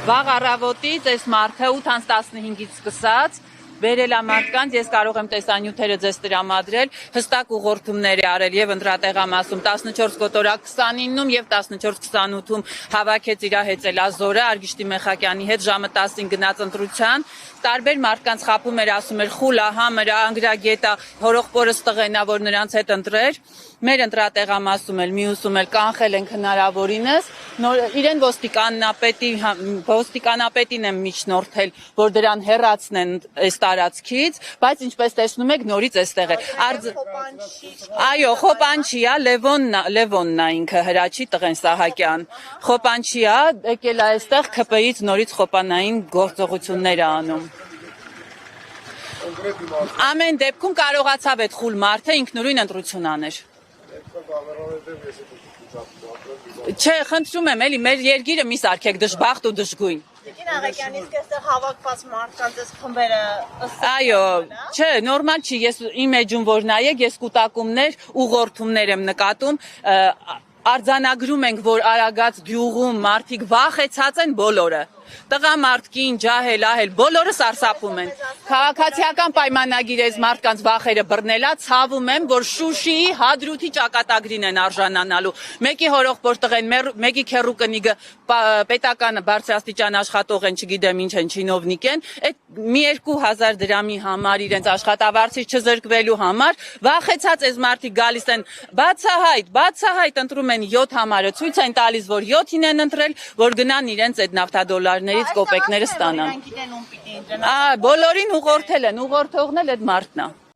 Վաղ առավոտից այս մարդը 8:15-ից սկսած բերել է մարդկանց, ես կարող եմ տեսանյութերը ձեզ տրամադրել, հստակ ուղղորդումներ է արել եւ ընտրատեղամասում 14 կոտորակ 29-ում եւ 14:28-ում հավաքեց իր հեծելազորը Արգիշտի Մեխակյանի հետ, ժամը 10-ին գնաց ընտրության, տարբեր մարդկանց խաբում էր, ասում էր խուլա, համրա, անգրագետա, հորողպորս տղենա, որ նրանց հետ ընտրեր, մեր ընտրատեղամասում էլ մյուսում էլ կանխել ենք հնարավորինս, իրեն ոստիկանապետին եմ միջնորդել, որ դրան հեռացնեն այս տարածքից, բայց ինչպես տեսնում եք նորից այստեղ է։ Այո, Խոպանչիա, Լևոնն է ինքը, Հրաչի տղեն Սահակյան։ Խոպանչիա, եկել է այստեղ ՔՊ-ից նորից խոպանային գործողություններ է անում։ Ամեն դեպքում կարողացավ այդ խուլ մարդը ինքնուրույն ընտրություն աներ։ Չէ, խնդրում եմ, էլի մեր երկիրը մի սարքեք դժբախտ ու դժգույն։ Տիկին Աղեկյան, իսկ այստեղ հավաքված մարդկանց այս խմբերը Այո, չէ, նորմալ չի, ես իմ էջում որ նայեք, ես կուտակումներ, ուղղորդումներ եմ նկատում, արձանագրում ենք, որ Արագած գյուղում մարդիկ վախեցած են բոլորը։ Տղամարդկին, ջահել, ահել, բոլորը սարսափում են։ Քաղաքացիական պայմանագիր այս մարդկանց վախերը բռնելա, ցավում եմ, որ Շուշիի Հադրութի ճակատագրին են արժանանալու։ Մեկի հորողբոր տղեն, մեկի քեռու կնիգը պետական բարձրաստիճան աշխատող են, չգիտեմ ինչ են, չինովնիկ են, այդ մի 2000 դրամի համար իրենց աշխատավարձից չզրկվելու համար վախեցած այս մարդիկ գալիս են բացահայտ ընտրում են 7 համարը, ցույց են տալիս, որ 7-ին են ընտրել, որ գնան իրենց այդ նավթադոլարներից կոպեկները ստանան։ Բոլորին ուղղորդել են, ուղղորդողն էլ այդ մարդն է։